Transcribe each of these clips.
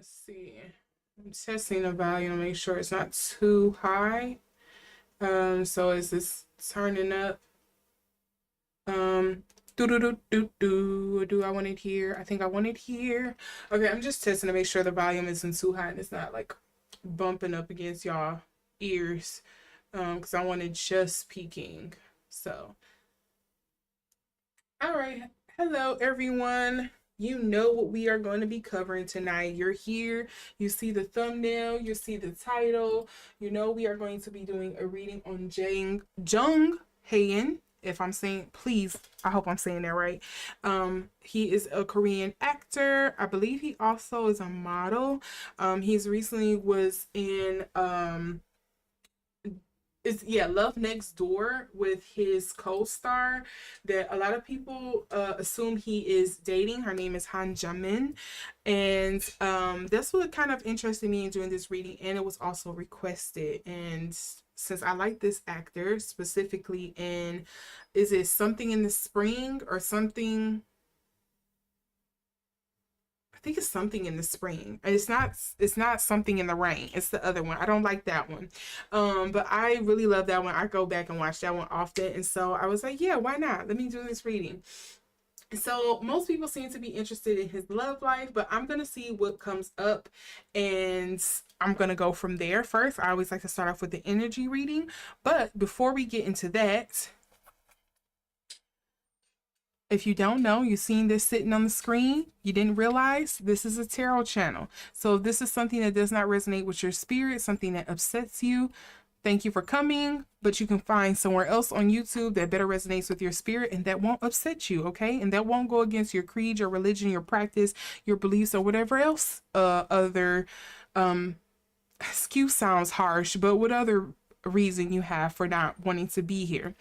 Let's see. I'm testing the volume to make sure it's not too high. So is this turning up? Do do do do do. Do I want it here? I think I want it here. Okay, I'm just testing to make sure the volume isn't too high and it's not like bumping up against y'all ears. Because I want it just peaking. So, all right. Hello, everyone. You know what we are going to be covering tonight. You're here. You see the thumbnail. You see the title. You know we are going to be doing a reading on Jung Hae-In. If I'm saying, please, I hope I'm saying that right. He is a Korean actor. I believe he also is a model. He's recently was in Love Next Door with his co-star that a lot of people assume he is dating. Her name is Jae-Min, and that's what kind of interested me in doing this reading, and it was also requested. And since I like this actor specifically in, is it Something in the Spring or something? I think it's Something in the Spring. It's not Something in the Rain. It's the other one. I don't like that one. But I really love that one. I go back and watch that one often. And so I was like, yeah, why not? Let me do this reading. So most people seem to be interested in his love life, but I'm going to see what comes up and I'm going to go from there. First, I always like to start off with the energy reading. But before we get into that, if you don't know, you've seen this sitting on the screen, you didn't realize this is a tarot channel. So if this is something that does not resonate with your spirit, something that upsets you, thank you for coming, but you can find somewhere else on YouTube that better resonates with your spirit and that won't upset you, okay? And that won't go against your creed, your religion, your practice, your beliefs, or whatever else other excuse sounds harsh, but what other reason you have for not wanting to be here.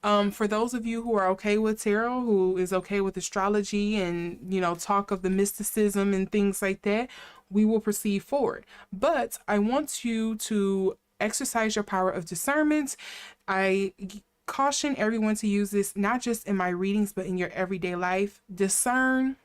For those of you who are okay with tarot, who is okay with astrology and, you know, talk of the mysticism and things like that, we will proceed forward. But I want you to exercise your power of discernment. I caution everyone to use this not just in my readings, but in your everyday life. Discern.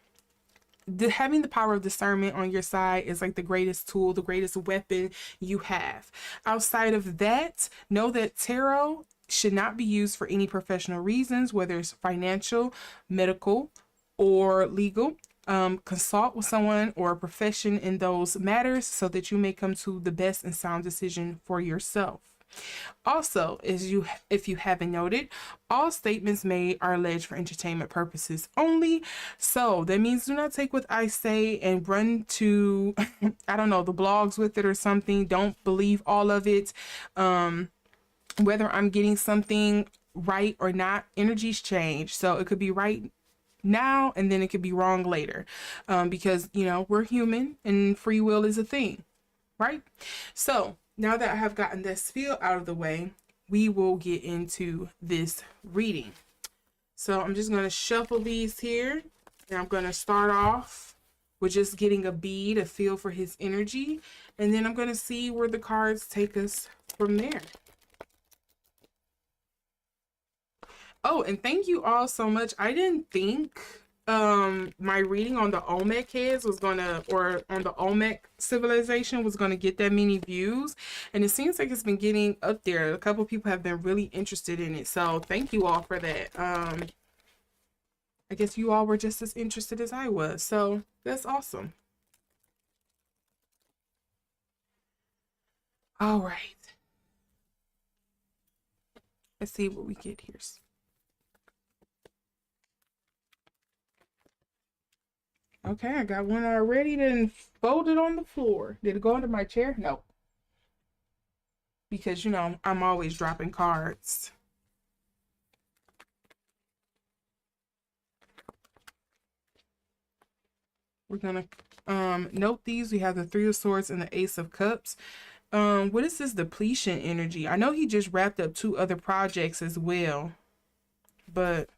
Having the power of discernment on your side is like the greatest tool, the greatest weapon you have. Outside of that, know that tarot should not be used for any professional reasons, whether it's financial, medical, or legal. Consult with someone or a profession in those matters so that you may come to the best and sound decision for yourself. Also, if you haven't noted, all statements made are alleged for entertainment purposes only. So that means do not take what I say and run to, I don't know, the blogs with it or something. Don't believe all of it. Whether I'm getting something right or not, energies change. So it could be right now and then it could be wrong later. Because, you know, we're human and free will is a thing, right? So now that I have gotten that spiel out of the way, we will get into this reading. So I'm just going to shuffle these here. And I'm going to start off with just getting a bead, a feel for his energy. And then I'm going to see where the cards take us from there. Oh, and thank you all so much. I didn't think my reading on the Olmec heads was gonna, or on the Olmec civilization was gonna get that many views, and it seems like it's been getting up there. A couple people have been really interested in it, so thank you all for that. I guess you all were just as interested as I was, so that's awesome. All right, let's see what we get here. Okay, I got one already, then folded on the floor. Did it go under my chair? No. Because, you know, I'm always dropping cards. We're going to note these. We have the Three of Swords and the Ace of Cups. What is this depletion energy? I know he just wrapped up 2 other projects as well. But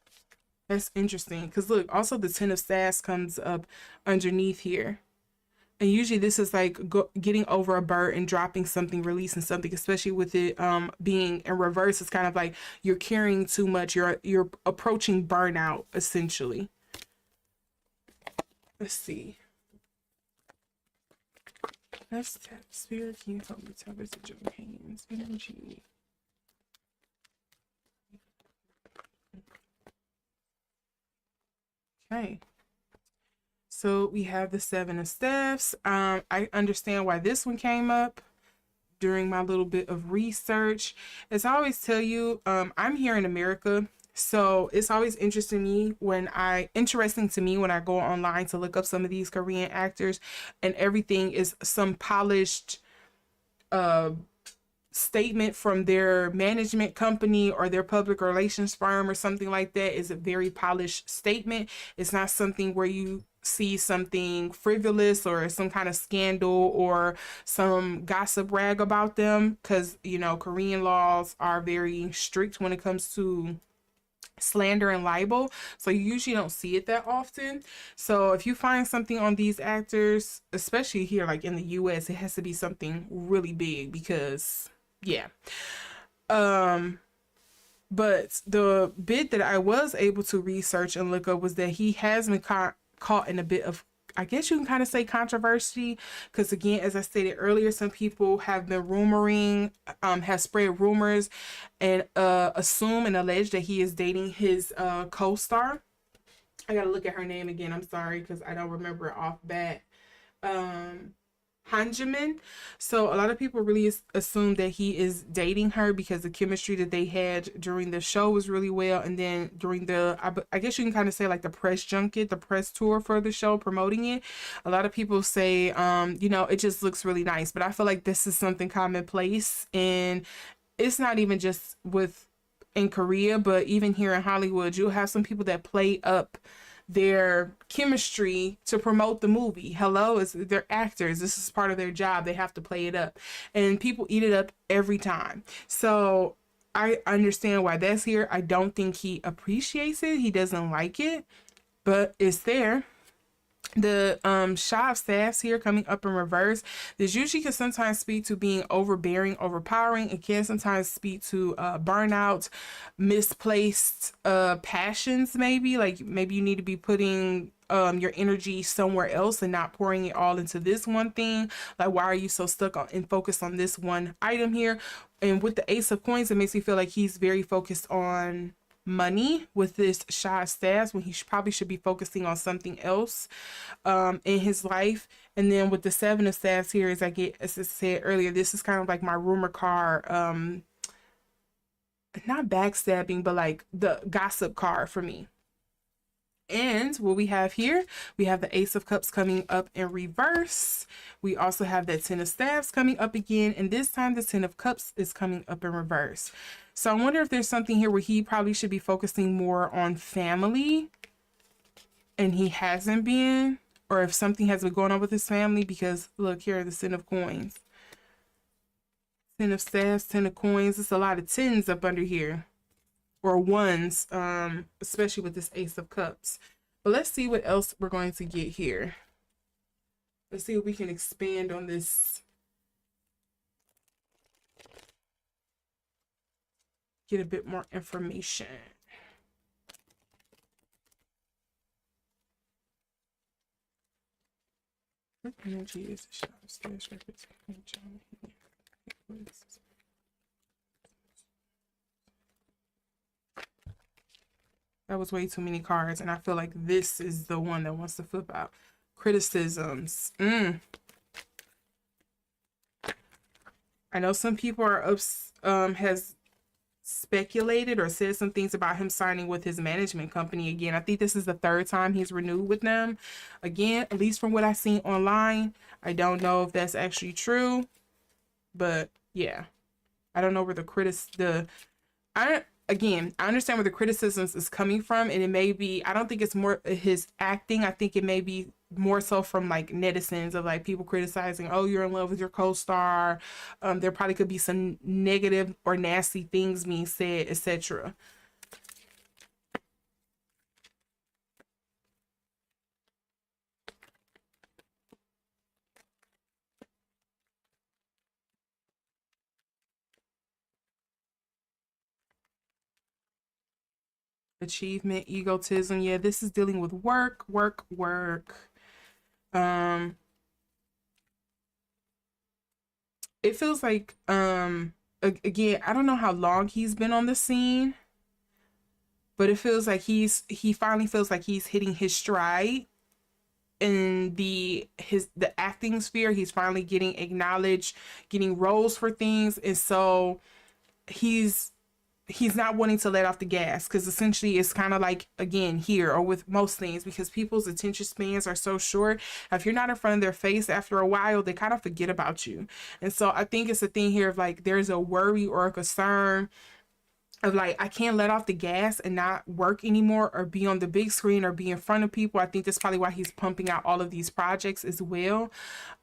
that's interesting. Because look, also the Ten of Swords comes up underneath here. And usually this is like getting over a burden, dropping something, releasing something, especially with it being in reverse. It's kind of like you're carrying too much. You're approaching burnout, essentially. Let's see. Let's tap spirit. Can you help me tap into Jung Hae-In's energy? Okay. So we have the Seven of Staffs. I understand why this one came up during my little bit of research. As I always tell you, I'm here in America. So it's always interesting to me when I go online to look up some of these Korean actors, and everything is some polished uh statement from their management company or their public relations firm or something like that. Is a very polished statement. It's not something where you see something frivolous or some kind of scandal or some gossip rag about them, because Korean laws are very strict when it comes to slander and libel, so you usually don't see it that often. So if you find something on these actors, especially here like in the US, it has to be something really big, because yeah. um but the bit that I was able to research and look up was that he has been caught in a bit of, I guess you can kind of say, controversy, because again, as I stated earlier, some people have been have spread rumors and assume and allege that he is dating his co-star. I gotta look at her name again. I'm sorry because I don't remember it off bat. Um, Hanjamin. So a lot of people really assume that he is dating her because the chemistry that they had during the show was really well, and then during I guess you can kind of say like the press junket, the press tour for the show, promoting it. A lot of people say, it just looks really nice, but I feel like this is something commonplace, and it's not even just with in Korea, but even here in Hollywood, you'll have some people that play up their chemistry to promote the movie. Hello, they're actors. This is part of their job. They have to play it up, and people eat it up every time. So I understand why that's here. I don't think he appreciates it. He doesn't like it, but it's there. The Shah of Staffs here coming up in reverse. This usually can sometimes speak to being overbearing, overpowering. It can sometimes speak to burnout, misplaced passions, maybe. Like maybe you need to be putting your energy somewhere else and not pouring it all into this one thing. Like, why are you so stuck on and focused on this one item here? And with the Ace of Coins, it makes me feel like he's very focused on money with this Shah Staffs, when he probably should be focusing on something else in his life. And then with the Seven of Staffs here, as I said earlier, this is kind of like my rumor card, not backstabbing, but like the gossip card for me. And what we have here, we have the Ace of Cups coming up in reverse. We also have that Ten of Staffs coming up again. And this time the Ten of Cups is coming up in reverse. So I wonder if there's something here where he probably should be focusing more on family and he hasn't been. Or if something has been going on with his family, because look here, the Ten of Coins. Ten of Staffs, Ten of Coins. It's a lot of tens up under here. Or ones, especially with this Ace of Cups. But let's see what else we're going to get here. Let's see if we can expand on this. Get a bit more information. What energy is the Shah of Staffs representing Jae-Min? That was way too many cards, and I feel like this is the one that wants to flip out. Criticisms. I know some people are has speculated or said some things about him signing with his management company again. I think this is the third time he's renewed with them. Again, at least from what I've seen online. I don't know if that's actually true, but yeah. I don't know where I understand where the criticisms is coming from, and it may be, I don't think it's more his acting. I think it may be more so from like netizens, of like people criticizing, oh, you're in love with your co-star. There probably could be some negative or nasty things being said, etc. Achievement, egotism. Yeah, this is dealing with work. Um, it feels like again, I don't know how long he's been on the scene, but it feels like he finally feels like he's hitting his stride in the acting sphere. He's finally getting acknowledged, getting roles for things, and so he's he's not wanting to let off the gas, because essentially it's kind of like, again, here or with most things, because people's attention spans are so short. If you're not in front of their face after a while, they kind of forget about you. And so I think it's a thing here of like there's a worry or a concern of like, I can't let off the gas and not work anymore or be on the big screen or be in front of people. I think that's probably why he's pumping out all of these projects as well,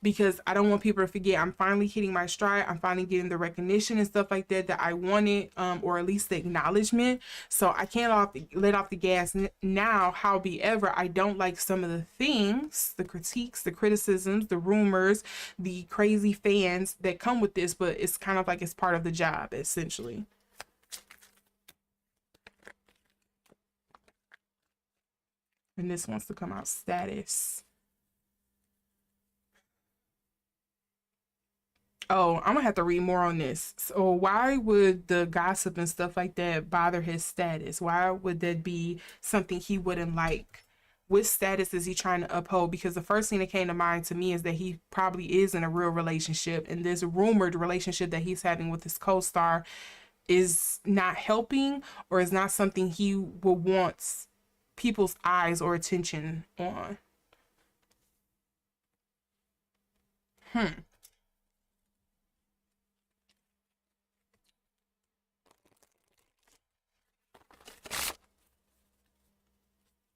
because I don't want people to forget I'm finally hitting my stride. I'm finally getting the recognition and stuff like that that I wanted, or at least the acknowledgement. So I can't let off the gas now. However, I don't like some of the things, the critiques, the criticisms, the rumors, the crazy fans that come with this, but it's kind of like it's part of the job, essentially. And this wants to come out status. Oh, I'm gonna have to read more on this. So why would the gossip and stuff like that bother his status? Why would that be something he wouldn't like? What status is he trying to uphold? Because the first thing that came to mind to me is that he probably is in a real relationship, and this rumored relationship that he's having with his co-star is not helping, or is not something he will want people's eyes or attention on. Hmm.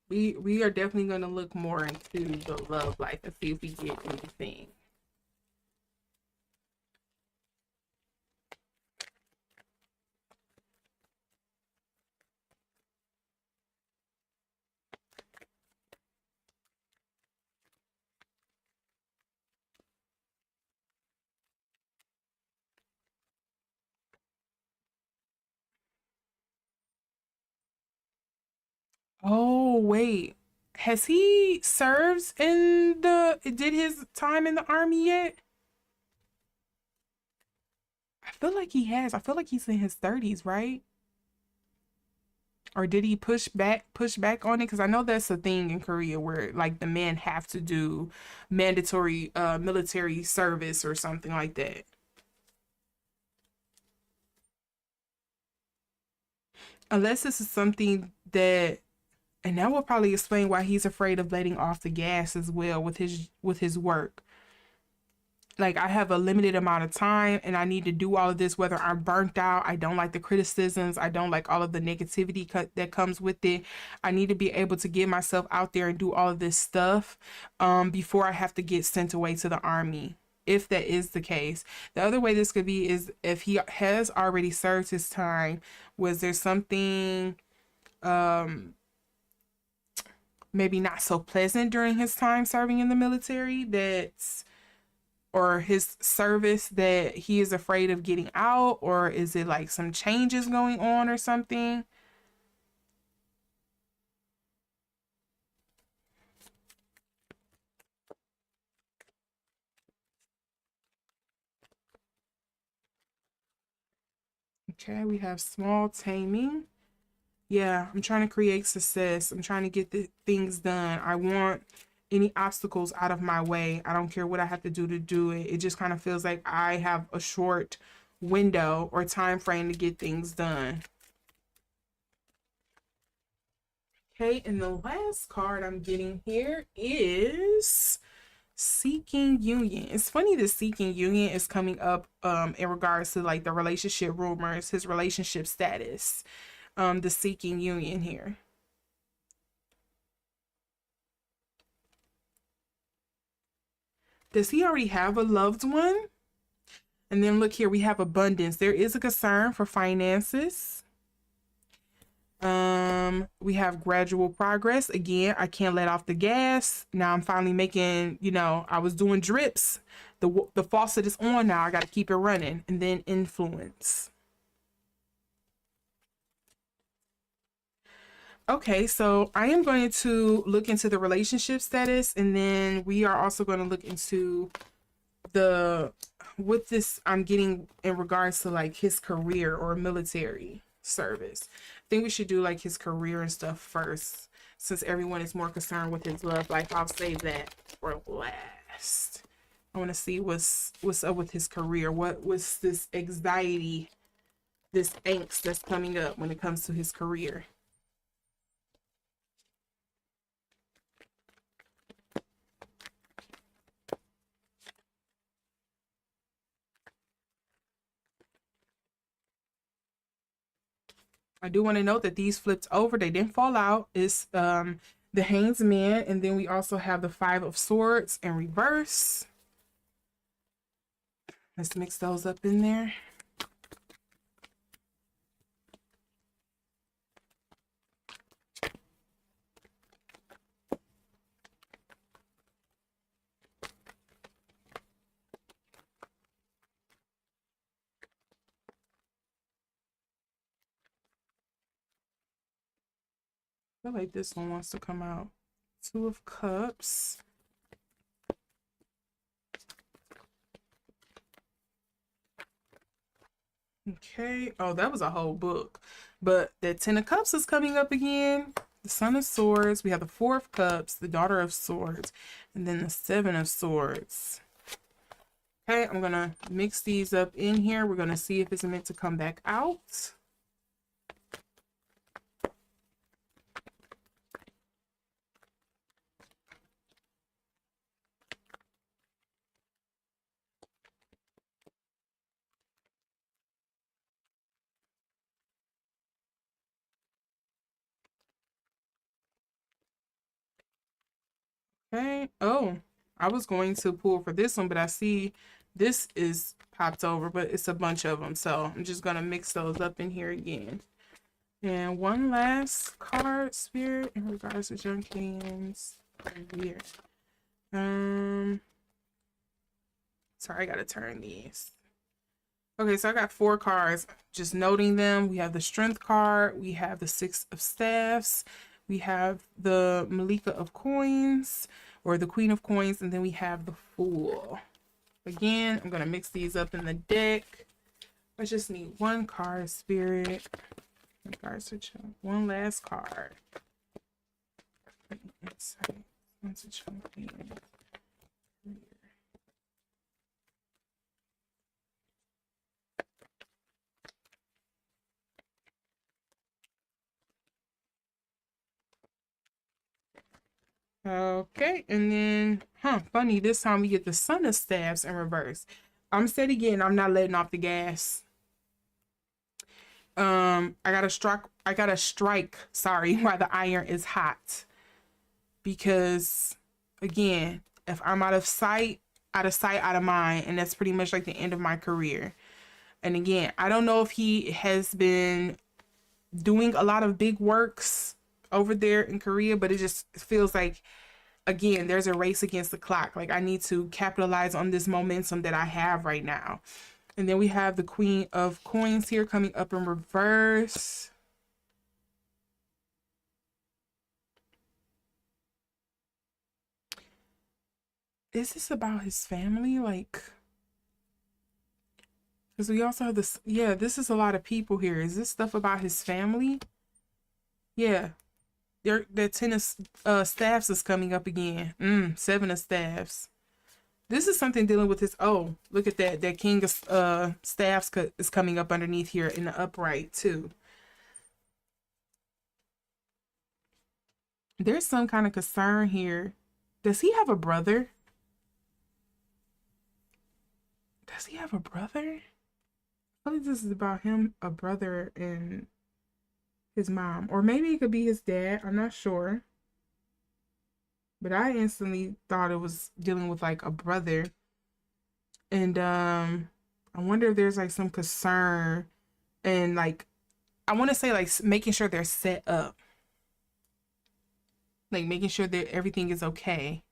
We are definitely going to look more into the love life and see if we get anything. Oh, wait. Has he served in did his time in the army yet? I feel like he has. I feel like he's in his 30s, right? Or did he push back on it? Because I know that's a thing in Korea where like the men have to do mandatory military service or something like that. Unless this is something that, and that will probably explain why he's afraid of letting off the gas as well with his work. Like, I have a limited amount of time and I need to do all of this whether I'm burnt out. I don't like the criticisms. I don't like all of the negativity that comes with it. I need to be able to get myself out there and do all of this stuff before I have to get sent away to the army. If that is the case, the other way this could be is if he has already served his time. Was there something maybe not so pleasant during his time serving in the military, that's or his service, that he is afraid of getting out? Or is it like some changes going on or something? Okay, we have small taming. Yeah, I'm trying to create success. I'm trying to get the things done. I want any obstacles out of my way. I don't care what I have to do it. It just kind of feels like I have a short window or time frame to get things done. Okay, and the last card I'm getting here is Seeking Union. It's funny that Seeking Union is coming up in regards to like the relationship rumors, his relationship status. The Seeking Union here. Does he already have a loved one? And then look here, we have abundance. There is a concern for finances. We have gradual progress. Again, I can't let off the gas. Now I'm finally making, I was doing drips. The faucet is on now. I got to keep it running. And then influence. Okay, so I am going to look into the relationship status, and then we are also going to look into the with this, I'm getting in regards to like his career or military service. I think we should do like his career and stuff first, since everyone is more concerned with his love life. I'll save that for last. I want to see what's up with his career. What was this anxiety, this angst that's coming up when it comes to his career? I do want to note that these flipped over. They didn't fall out. It's the Hanged Man, and then we also have the Five of Swords in reverse. Let's mix those up in there. I feel like this one wants to come out. Two of Cups. Okay. Oh, that was a whole book. But the Ten of Cups is coming up again. The Son of Swords. We have the Four of Cups, the Daughter of Swords, and then the Seven of Swords. Okay, I'm going to mix these up in here. We're going to see if it's meant to come back out. Okay. Oh, I was going to pull for this one, but I see this is popped over, but it's a bunch of them. So I'm just going to mix those up in here again. And one last card, Spirit, in regards to Jung Hae-In's career. Sorry, I got to turn these. Okay, so I got 4 cards. Just noting them. We have the Strength card. We have the Six of Staffs. We have the Malika of Coins, or the Queen of Coins, and then we have the Fool. Again, I'm going to mix these up in the deck. I just need one card, Spirit. One last card. Okay, and then, funny, this time we get the Son of Staffs in reverse. I'm said again, I'm not letting off the gas. I gotta strike, sorry, while the iron is hot. Because, again, if I'm out of sight, out of mind, and that's pretty much like the end of my career. And again, I don't know if he has been doing a lot of big works over there in Korea, but it just feels like, again, there's a race against the clock. Like, I need to capitalize on this momentum that I have right now. And then we have the Queen of Coins here coming up in reverse. Is this about his family? Like, because we also have this, yeah, this is a lot of people here. Is this stuff about his family? Yeah. The Ten of Staffs is coming up again. Seven of Staffs. This is something dealing with his, oh, look at that. That King of Staffs is coming up underneath here in the upright too. There's some kind of concern here. Does he have a brother? Does he have a brother? I feel like this is about him, a brother, and his mom. Or maybe it could be his dad. I'm not sure. But I instantly thought it was dealing with like a brother. And I wonder if there's like some concern and like, I want to say like making sure they're set up. Like making sure that everything is okay.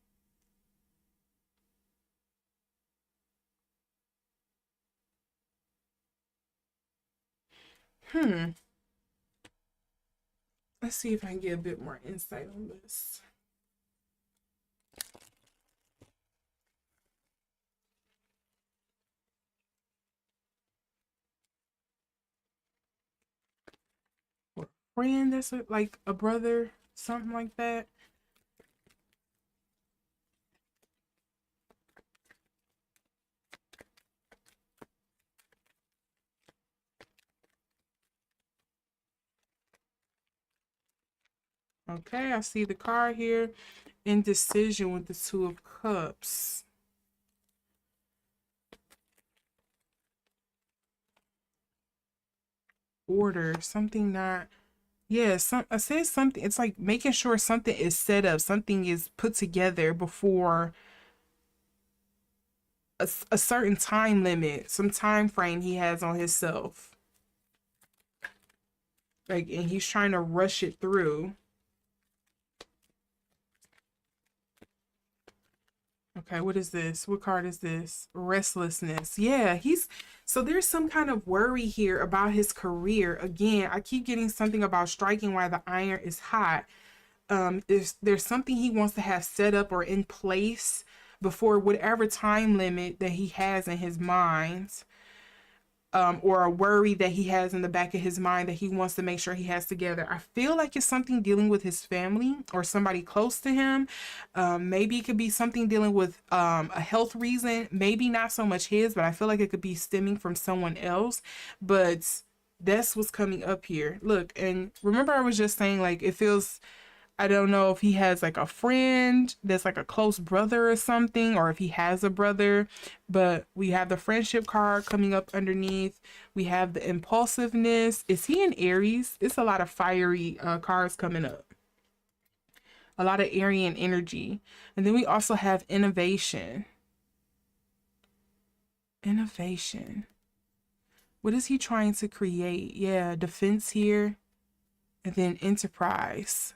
Let's see if I can get a bit more insight on this. friend that's like a brother, something like that. Okay, I see the card here. Indecision with the Two of Cups. Order, something not, yeah, I said something. It's like making sure something is set up, something is put together before a certain time limit, some time frame he has on himself. Like, and he's trying to rush it through. Okay, what is this? What card is this? Restlessness. Yeah, so there's some kind of worry here about his career. Again, I keep getting something about striking while the iron is hot. There's something he wants to have set up or in place before whatever time limit that he has in his mind, or a worry that he has in the back of his mind that he wants to make sure he has together. I feel like it's something dealing with his family or somebody close to him. Maybe it could be something dealing with a health reason, maybe not so much his, but I feel like it could be stemming from someone else. But that's what's coming up here. Look, and remember I was just saying, like, it feels, I don't know if he has like a friend that's like a close brother or something, or if he has a brother, but we have the friendship card coming up underneath. We have the impulsiveness. Is he in Aries? It's a lot of fiery cards coming up. A lot of Aryan energy. And then we also have innovation. Innovation. What is he trying to create? Yeah, defense here. And then enterprise.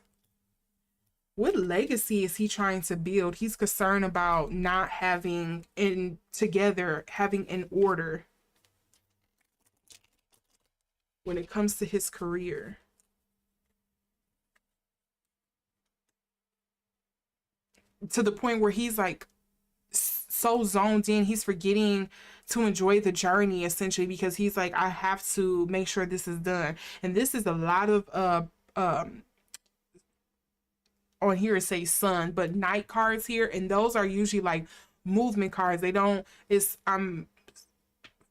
What legacy is he trying to build? He's concerned about not having in together, having an order when it comes to his career. To the point where he's like so zoned in, he's forgetting to enjoy the journey essentially, because he's like, I have to make sure this is done. And this is a lot of on here it says sun, but night cards here, and those are usually like movement cards. They don't, it's I'm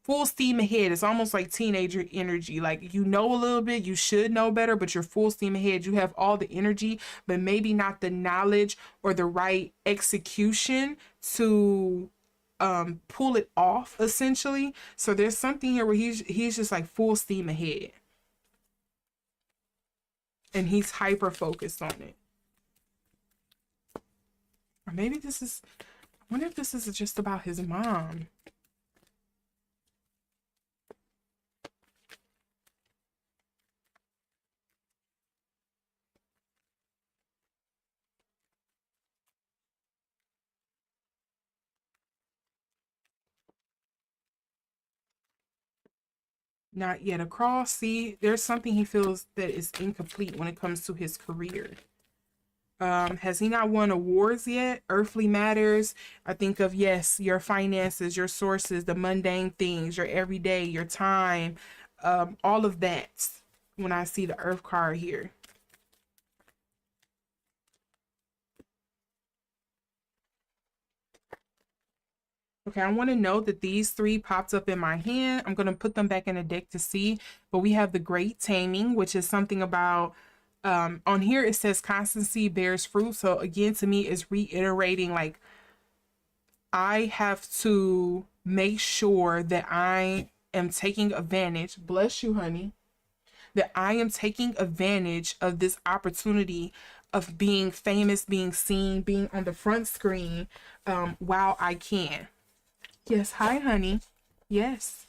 full steam ahead. It's almost like teenager energy. Like, you know a little bit, you should know better, but you're full steam ahead. You have all the energy, but maybe not the knowledge or the right execution to pull it off essentially. So there's something here where he's just like full steam ahead. And he's hyper focused on it. Or maybe I wonder if this is just about his mom. Not yet across. See, there's something he feels that is incomplete when it comes to his career. Has he not won awards yet? Earthly matters. I think of, yes, your finances, your sources, the mundane things, your everyday, your time, all of that when I see the Earth card here. Okay, I want to note that these three popped up in my hand. I'm going to put them back in the deck to see. But we have the Great Taming, which is something about, on here it says constancy bears fruit. So again, to me, it's reiterating, like, I have to make sure that I am taking advantage. Bless you, honey. That I am taking advantage of this opportunity of being famous, being seen, being on the front screen, while I can. Yes, hi, honey. Yes.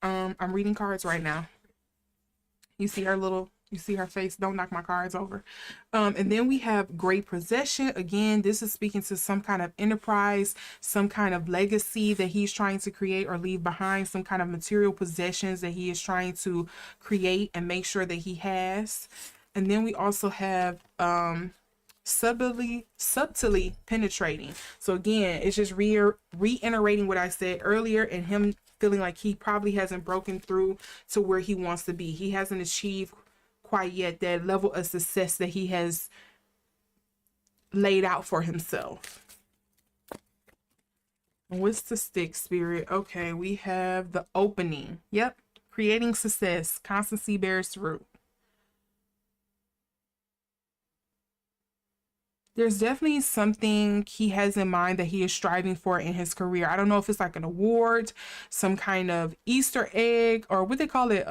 I'm reading cards right now. You see her face. Don't knock my cards over. And then we have great possession. Again, this is speaking to some kind of enterprise, some kind of legacy that he's trying to create or leave behind, some kind of material possessions that he is trying to create and make sure that he has. And then we also have subtly penetrating. So again, it's just reiterating what I said earlier, and him feeling like he probably hasn't broken through to where he wants to be. He hasn't achieved quite yet that level of success that he has laid out for himself. What's the stick, Spirit? Okay, we have the opening. Yep. Creating success. Constancy bears fruit. There's definitely something he has in mind that he is striving for in his career. I don't know if it's like an award, some kind of Easter egg, or what they call it,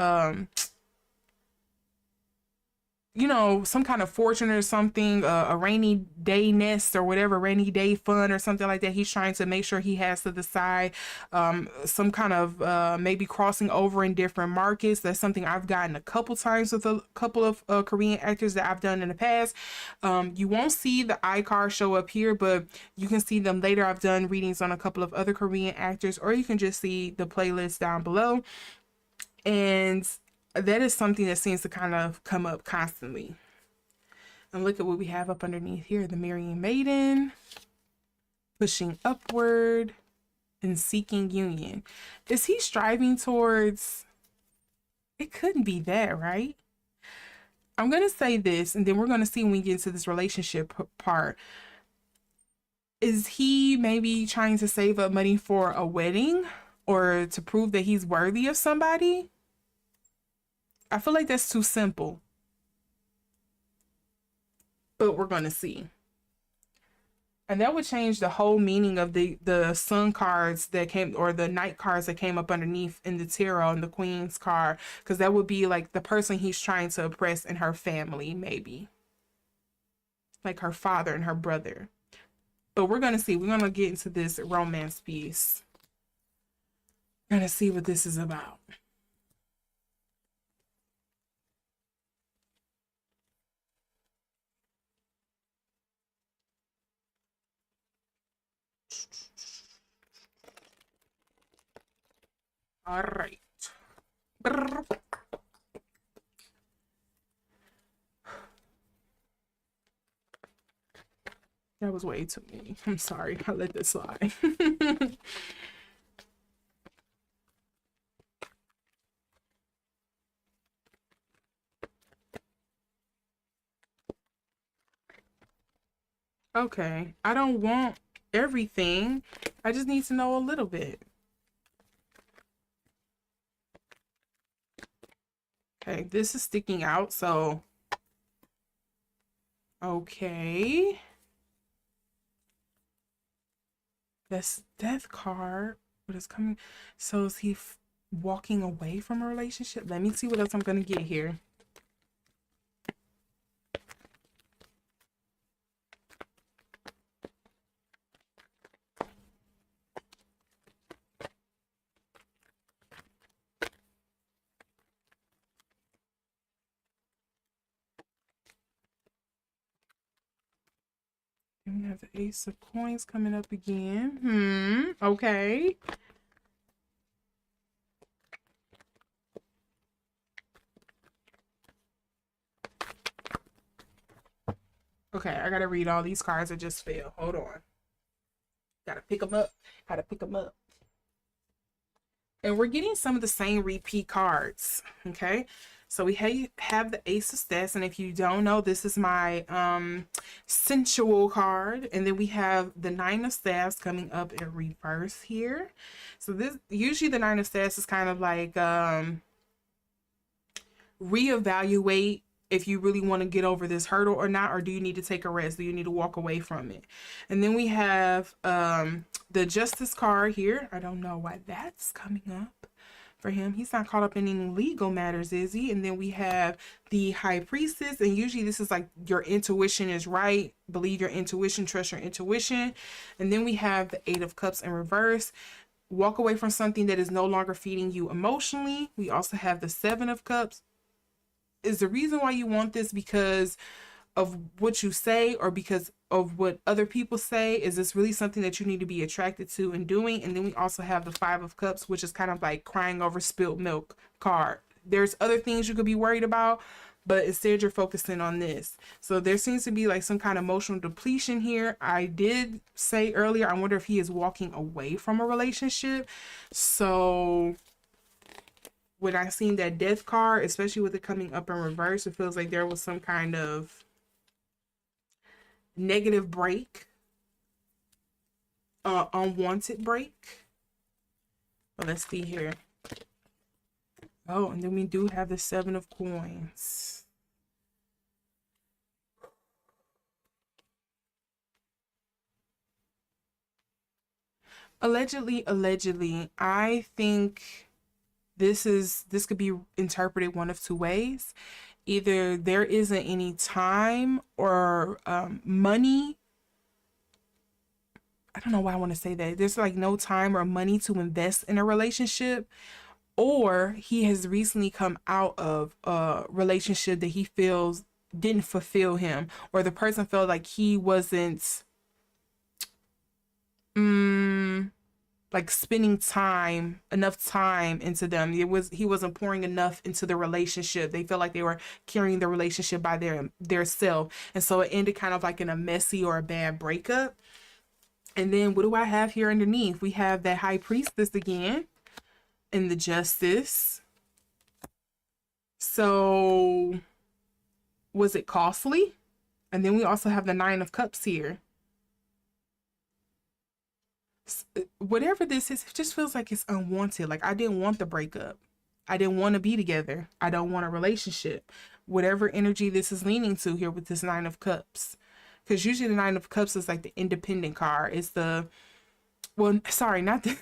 you know, some kind of fortune or something, a rainy day nest or whatever, rainy day fund or something like that. He's trying to make sure he has to decide, some kind of maybe crossing over in different markets. That's something I've gotten a couple times with a couple of Korean actors that I've done in the past. You won't see the iCard show up here, but you can see them later. I've done readings on a couple of other Korean actors, or you can just see the playlist down below. And that is something that seems to kind of come up constantly. And look at what we have up underneath here. The marrying maiden, pushing upward, and seeking union. Is he striving towards... It couldn't be that, right? I'm going to say this, and then we're going to see when we get into this relationship part. Is he maybe trying to save up money for a wedding, or to prove that he's worthy of somebody? I feel like that's too simple, but we're going to see. And that would change the whole meaning of the sun cards that came, or the knight cards that came up underneath in the tarot, and the queen's card, because that would be like the person he's trying to oppress in her family, maybe like her father and her brother. But we're going to see. We're going to get into this romance piece. We're going to see what this is about. All right. That was way too many. I'm sorry. I let this slide. Okay. I don't want everything. I just need to know a little bit. Okay, this is sticking out, so okay. That's death card. What is coming? So is he walking away from a relationship? Let me see what else I'm gonna get here. And we have the Ace of Coins coming up again. Okay. Okay, I gotta read all these cards that just fell. Hold on. Gotta pick them up. Gotta pick them up. And we're getting some of the same repeat cards. Okay. So we have the Ace of Staffs, and if you don't know, this is my sensual card. And then we have the Nine of Staffs coming up in reverse here. So this, usually the Nine of Staffs is kind of like reevaluate if you really want to get over this hurdle or not, or do you need to take a rest? Do you need to walk away from it? And then we have the Justice card here. I don't know why that's coming up for him. He's not caught up in any legal matters, is he? And then we have the High Priestess, and usually this is like your intuition is right. Believe your intuition, trust your intuition. And then we have the Eight of Cups in reverse. Walk away from something that is no longer feeding you emotionally. We also have the Seven of Cups. Is the reason why you want this because of what you say, or because of what other people say? Is this really something that you need to be attracted to and doing? And then we also have the Five of Cups, which is kind of like crying over spilled milk card. There's other things you could be worried about, but instead you're focusing on this. So there seems to be like some kind of emotional depletion here. I did say earlier, I wonder if he is walking away from a relationship. So when I seen that death card, especially with it coming up in reverse, it feels like there was some kind of negative break, unwanted break. But let's see here. Oh, and then we do have the 7 of coins. Allegedly, I think this could be interpreted one of two ways. Either there isn't any time or money. I don't know why I want to say that. There's like no time or money to invest in a relationship, or he has recently come out of a relationship that he feels didn't fulfill him, or the person felt like he wasn't like spending enough time into them. He wasn't pouring enough into the relationship. They felt like they were carrying the relationship by their self, and so it ended kind of like in a messy or a bad breakup. And then what do I have here underneath? We have that high priestess again and the justice. So was it costly? And then we also have the 9 of cups here. Whatever this is, it just feels like it's unwanted. Like I didn't want the breakup. I didn't want to be together. I don't want a relationship. Whatever energy this is leaning to here with this 9 of cups. Because usually the 9 of cups is like the independent card. It's the, well, sorry, not the,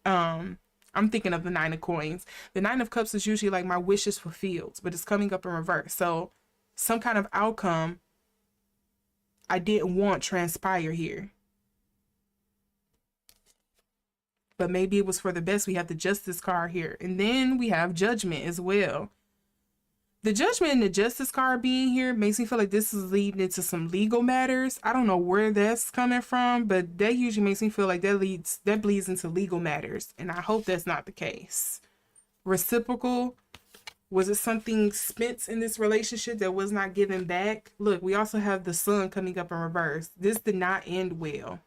I'm thinking of the 9 of coins. The 9 of cups is usually like my wishes fulfilled, but it's coming up in reverse. So some kind of outcome I didn't want transpire here. But maybe it was for the best. We have the justice card here. And then we have judgment as well. The judgment and the justice card being here makes me feel like this is leading into some legal matters. I don't know where that's coming from, but that usually makes me feel like that bleeds into legal matters. And I hope that's not the case. Reciprocal. Was it something spent in this relationship that was not given back? Look, we also have the sun coming up in reverse. This did not end well.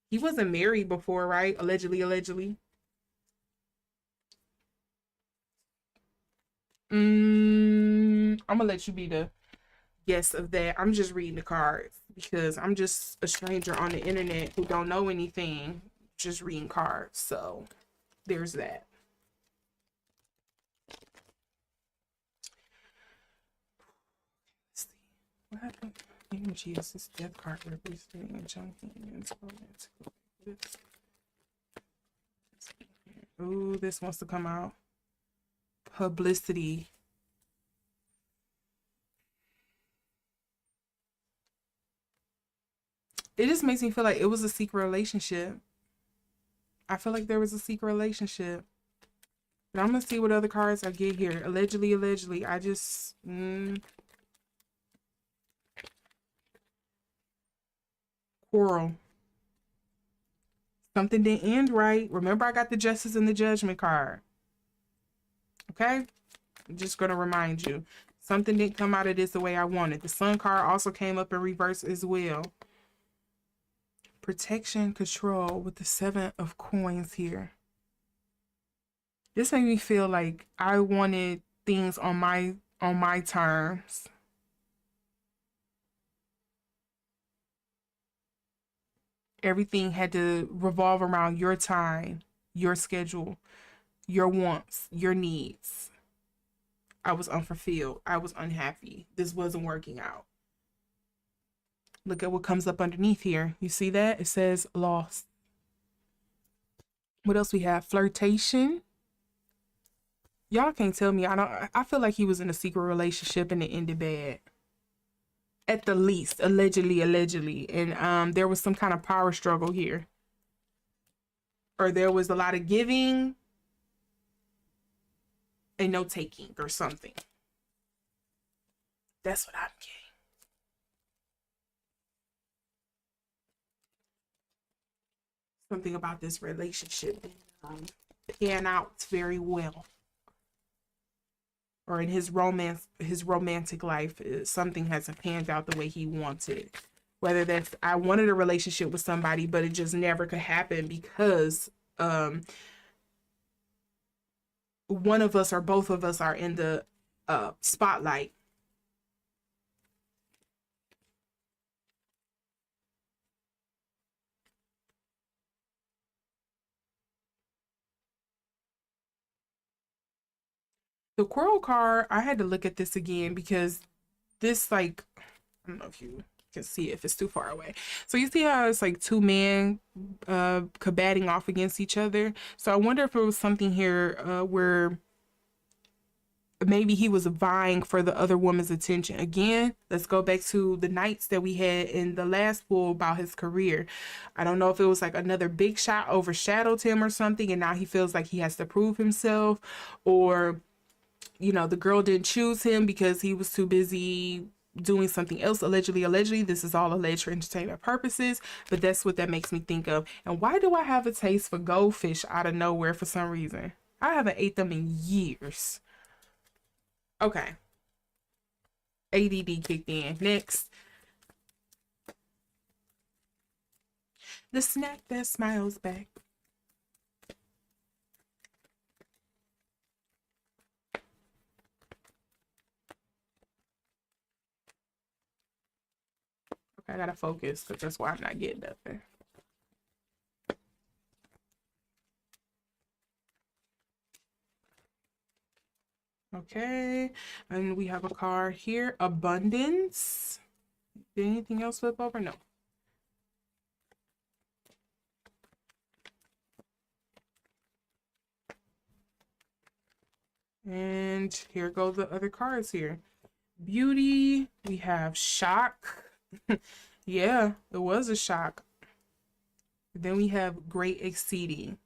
He wasn't married before, right? Allegedly. I'm gonna let you be the guess of that. I'm just reading the cards because I'm just a stranger on the internet who don't know anything, just reading cards. So there's that. Let's see. What happened? Energy is this death card representing Jung Hae-In. Ooh, this wants to come out. Publicity. It just makes me feel like it was a secret relationship. I feel like there was a secret relationship. But I'm gonna see what other cards I get here. Allegedly. I just quarrel. Something didn't end right. Remember, I got the justice and the judgment card. Okay? I'm just gonna remind you. Something didn't come out of this the way I wanted. The sun card also came up in reverse as well. Protection, control with the 7 of coins here. This made me feel like I wanted things on my terms. Everything had to revolve around your time, your schedule, your wants, your needs. I was unfulfilled. I was unhappy. This wasn't working out. Look at what comes up underneath here. You see that? It says lost. What else we have? Flirtation. Y'all can't tell me. I feel like he was in a secret relationship and it ended bad. At the least, allegedly. And there was some kind of power struggle here. Or there was a lot of giving and no taking or something. That's what I'm getting. Something about this relationship pan out very well. Or in his romantic life, something hasn't panned out the way he wanted. Whether that's I wanted a relationship with somebody, but it just never could happen because one of us or both of us are in the spotlight. The Quirrell card, I had to look at this again because this, like, I don't know if you can see it if it's too far away. So you see how it's like two men combating off against each other. So I wonder if it was something here where maybe he was vying for the other woman's attention. Again, let's go back to the nights that we had in the last pool about his career. I don't know if it was like another big shot overshadowed him or something, and now he feels like he has to prove himself, or the girl didn't choose him because he was too busy doing something else. Allegedly, this is all alleged for entertainment purposes, but that's what that makes me think of. And why do I have a taste for goldfish out of nowhere for some reason? I haven't ate them in years. Okay, ADD kicked in. Next, the snack that smiles back. Okay, I gotta focus because that's why I'm not getting nothing. Okay, and we have a card here, abundance. Did anything else flip over? No. And here go the other cards here. Beauty, we have shock. Yeah, it was a shock. Then we have great exceeding.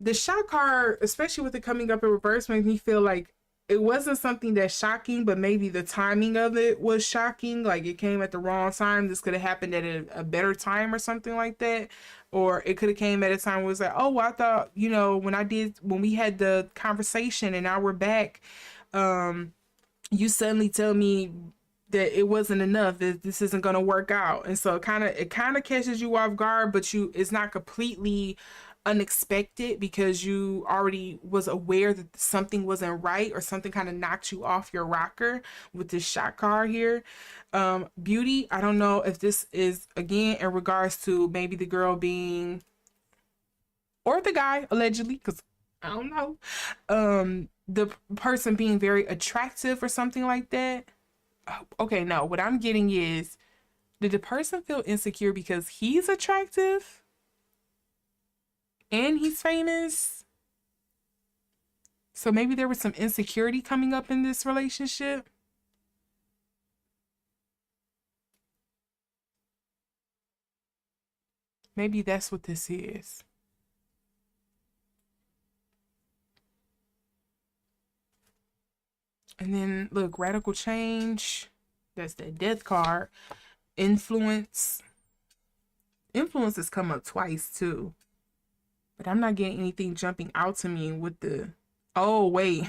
The shock card, especially with it coming up in reverse, makes me feel like it wasn't something that's shocking, but maybe the timing of it was shocking. Like it came at the wrong time. This could have happened at a better time or something like that. Or it could have came at a time where it was like, oh, well, I thought, when we had the conversation and now we're back, you suddenly tell me that it wasn't enough, that this isn't going to work out. And so it kind of catches you off guard, but it's not completely unexpected because you already was aware that something wasn't right or something kind of knocked you off your rocker with this shot card here. Beauty, I don't know if this is again in regards to maybe the girl being, or the guy allegedly, because I don't know, the person being very attractive or something like that. Okay, no, what I'm getting is, did the person feel insecure because he's attractive and he's famous? So maybe there was some insecurity coming up in this relationship. Maybe that's what this is. And then look, radical change. That's the death card. Influence. Influence has come up twice too. But I'm not getting anything jumping out to me with the, oh wait,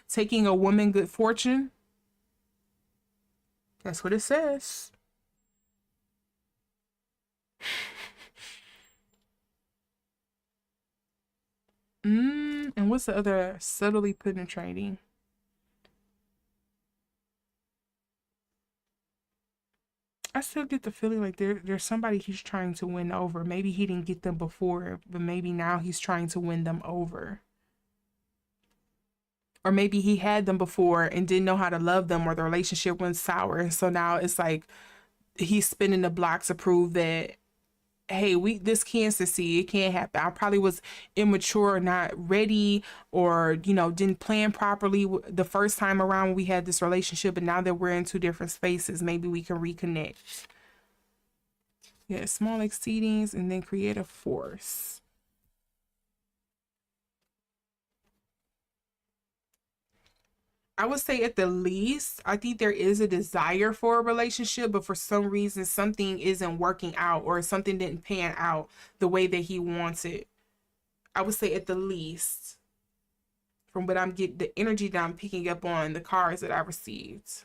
taking a woman good fortune. That's what it says. And what's the other, subtly penetrating? I still get the feeling like there's somebody he's trying to win over. Maybe he didn't get them before, but maybe now he's trying to win them over. Or maybe he had them before and didn't know how to love them, or the relationship went sour. And so now it's like he's spinning the block to prove that, hey, we this can't succeed. It can't happen. I probably was immature, not ready, or didn't plan properly the first time around when we had this relationship. But now that we're in two different spaces, maybe we can reconnect. Yeah, small exceedings and then creative force. I would say at the least, I think there is a desire for a relationship, but for some reason, something isn't working out or something didn't pan out the way that he wants it. I would say at the least, from what I'm getting, the energy that I'm picking up on the cards that I received.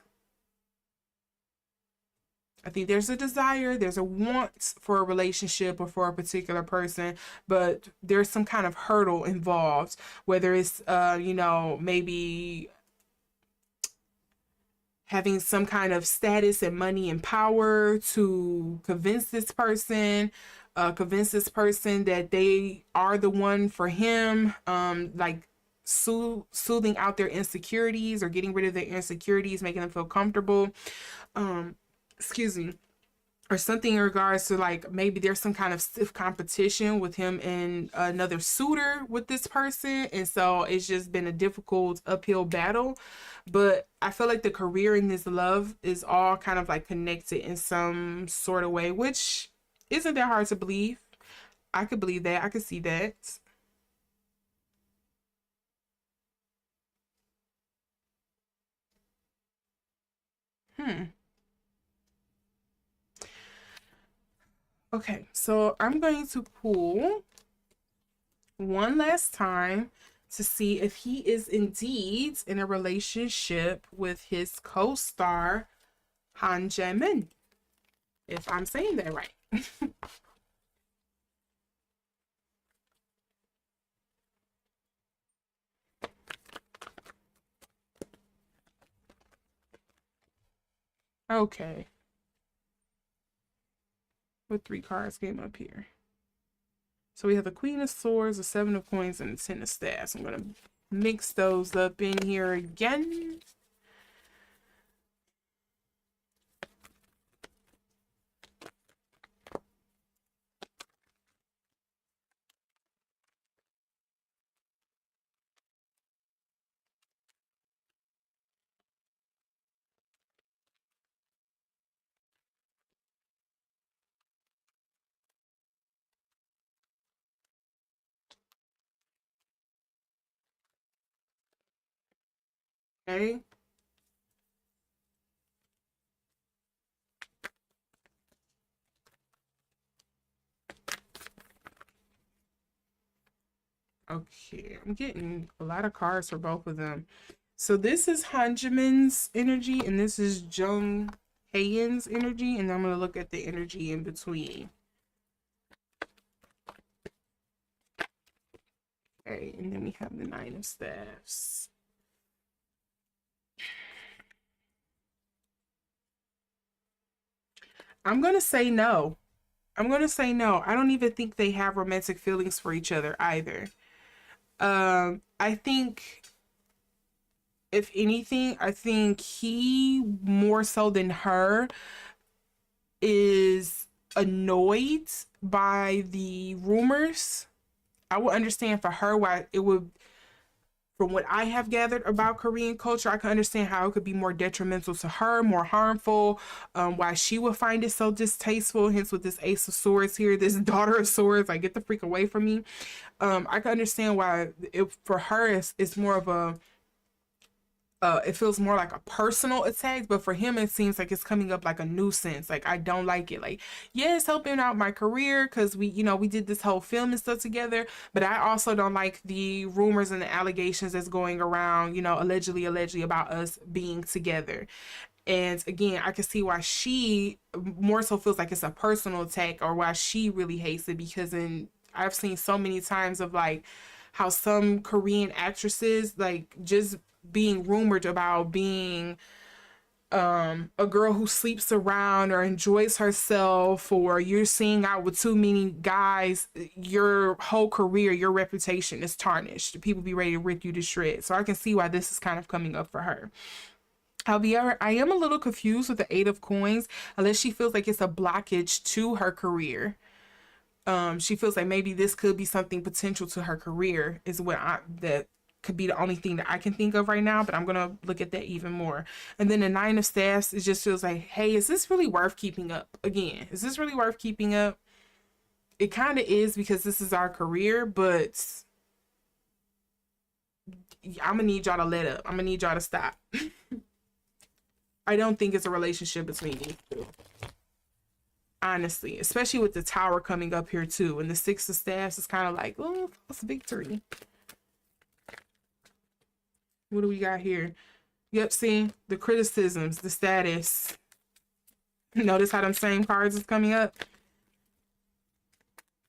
I think there's a desire, there's a want for a relationship or for a particular person, but there's some kind of hurdle involved, whether it's, maybe having some kind of status and money and power to convince this person that they are the one for him, like soothing out their insecurities or getting rid of their insecurities, making them feel comfortable. Excuse me. Or something in regards to like maybe there's some kind of stiff competition with him and another suitor with this person, and so it's just been a difficult uphill battle. But I feel like the career and this love is all kind of like connected in some sort of way, which isn't that hard to believe. I could believe that. I could see that. Hmm. Okay, so I'm going to pull one last time to see if he is indeed in a relationship with his co-star Han Jae-Min, if I'm saying that right. Okay, what three cards came up here? So we have the Queen of Swords, the Seven of Coins, and the Ten of Staffs. I'm gonna mix those up in here again. Okay. Okay, I'm getting a lot of cards for both of them. So this is Han Jae-Min's energy, and this is Jung Hae-In's energy, and I'm gonna look at the energy in between. Okay, and then we have the Nine of Staffs. I'm gonna say no. I'm gonna say no. I don't even think they have romantic feelings for each other either. I think if anything, I think he more so than her is annoyed by the rumors. I would understand for her why it would, from what I have gathered about Korean culture, I can understand how it could be more detrimental to her, more harmful, why she would find it so distasteful. Hence, with this Ace of Swords here, this Daughter of Swords, like, get the freak away from me. I can understand why it, for her, it's more of a it feels more like a personal attack, but for him it seems like it's coming up like a nuisance. Like, I don't like it. Like, yeah, it's helping out my career because we did this whole film and stuff together, but I also don't like the rumors and the allegations that's going around, allegedly about us being together. And again, I can see why she more so feels like it's a personal attack, or why she really hates it, because I've seen so many times of like how some Korean actresses, like, just being rumored about being a girl who sleeps around or enjoys herself, or you're seeing out with too many guys, your whole career, your reputation is tarnished. People be ready to rip you to shreds. So I can see why this is kind of coming up for her. However, I am a little confused with the Eight of Coins, unless she feels like it's a blockage to her career. She feels like maybe this could be something potential to her career, is what that could be the only thing that I can think of right now, but I'm gonna look at that even more. And then the Nine of Staffs, it just feels like, hey, is this really worth keeping up? Again, is this really worth keeping up? It kind of is, because this is our career, but I'm gonna need y'all to let up. I'm gonna need y'all to stop. I don't think it's a relationship between these two. Honestly, especially with the Tower coming up here too, and the Six of Staffs is kind of like, oh, false victory. What do we got here? Yep, see, the criticisms, the status. Notice how them same cards is coming up.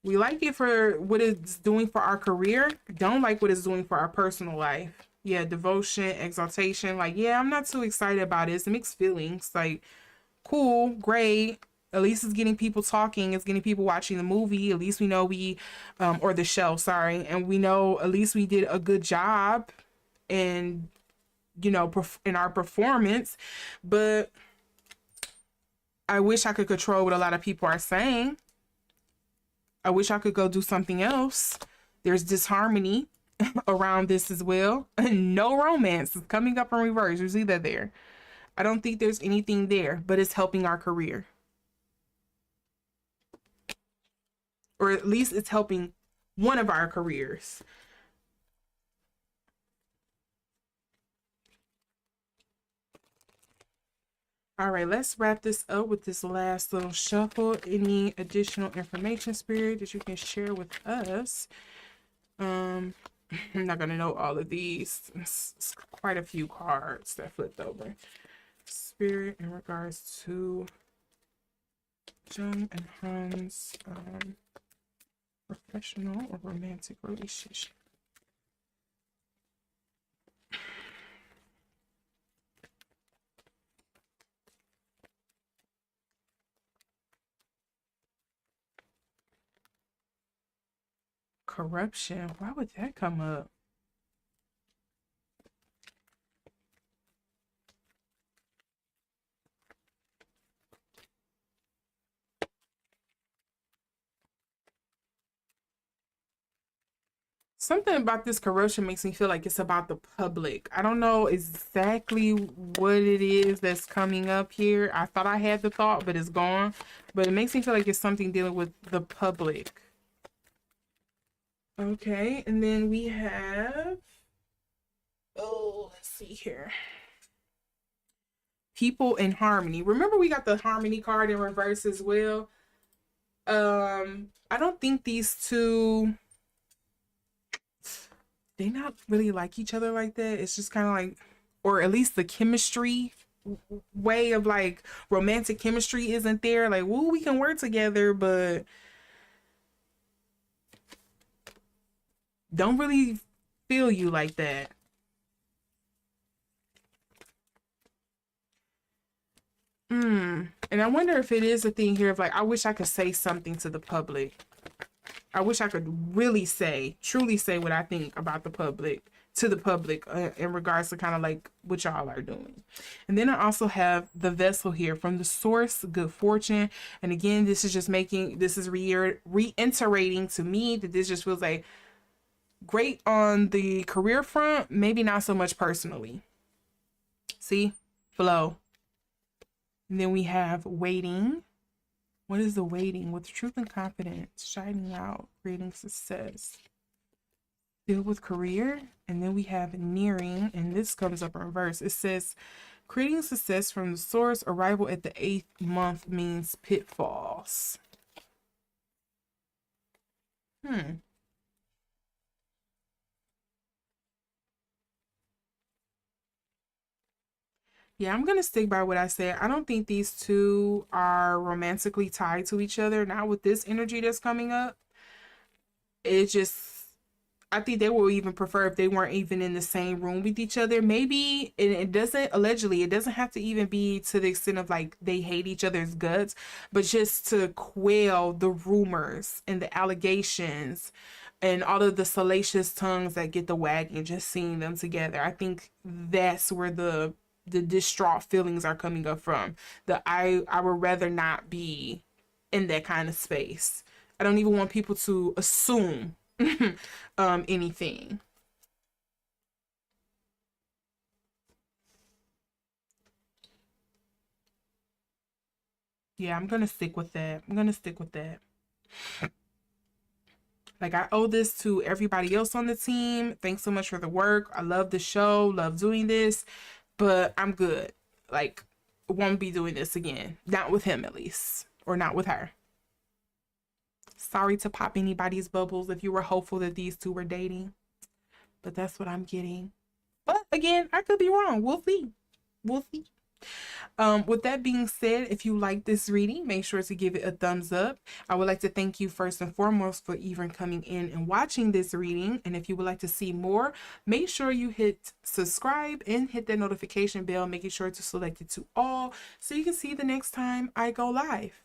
We like it for what it's doing for our career. Don't like what it's doing for our personal life. Yeah, devotion, exaltation. Like, yeah, I'm not too excited about it. It's mixed feelings. Like, cool, great. At least it's getting people talking. It's getting people watching the movie. At least we know or the show, sorry. And we know at least we did a good job in, in our performance. But I wish I could control what a lot of people are saying. I wish I could go do something else. There's disharmony around this as well. No romance is coming up in reverse. You see that there. I don't think there's anything there, but it's helping our career. Or at least it's helping one of our careers. All right, let's wrap this up with this last little shuffle. Any additional information, Spirit, that you can share with us? I'm not gonna know all of these. It's quite a few cards that flipped over. Spirit, in regards to Jung and Han's professional or romantic relationship. Corruption. Why would that come up? Something about this corruption makes me feel like it's about the public. I don't know exactly what it is that's coming up here. I thought I had the thought, but it's gone. But it makes me feel like it's something dealing with the public. Okay, and then we have, let's see here. People in harmony. Remember we got the harmony card in reverse as well. I don't think these two, they not really like each other like that. It's just kind of like, or at least the chemistry way of like romantic chemistry isn't there. Like, woo, we can work together, but don't really feel you like that. And I wonder if it is a thing here of like, I wish I could say something to the public. I wish I could really say, truly say what I think about the public, to the public in regards to kind of like what y'all are doing. And then I also have the vessel here from the source, good fortune. And again, this is just reiterating to me that this just feels like great on the career front, maybe not so much personally. See? Flow. And then we have waiting. What is the waiting? With truth and confidence, shining out, creating success. Filled with career. And then we have nearing, and this comes up in reverse. It says, creating success from the source, arrival at the 8th month means pitfalls. Yeah, I'm gonna stick by what I said. I don't think these two are romantically tied to each other. Not with this energy that's coming up. It just, I think they will even prefer if they weren't even in the same room with each other. Maybe, and it doesn't, allegedly, it doesn't have to even be to the extent of like they hate each other's guts, but just to quell the rumors and the allegations and all of the salacious tongues that get the wagging just seeing them together. I think that's where the distraught feelings are coming up from. I would rather not be in that kind of space. I don't even want people to assume anything. Yeah, I'm gonna stick with that. I'm gonna stick with that. Like, I owe this to everybody else on the team. Thanks so much for the work. I love the show, love doing this, but I'm good. Like, won't be doing this again. Not with him, at least, or not with her. Sorry to pop anybody's bubbles if you were hopeful that these two were dating, but that's what I'm getting. But again, I could be wrong. We'll see. We'll see. With that being said, if you like this reading, make sure to give it a thumbs up. I would like to thank you first and foremost for even coming in and watching this reading. And if you would like to see more, make sure you hit subscribe and hit that notification bell, making sure to select it to all so you can see the next time I go live.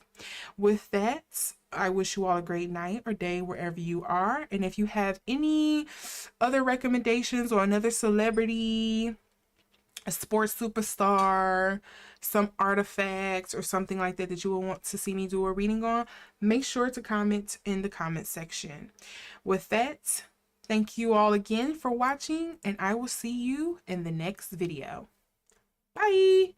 With that, I wish you all a great night or day wherever you are. And if you have any other recommendations or another celebrity, a sports superstar, some artifacts or something like that that you will want to see me do a reading on, make sure to comment in the comment section. With that, thank you all again for watching, and I will see you in the next video. Bye!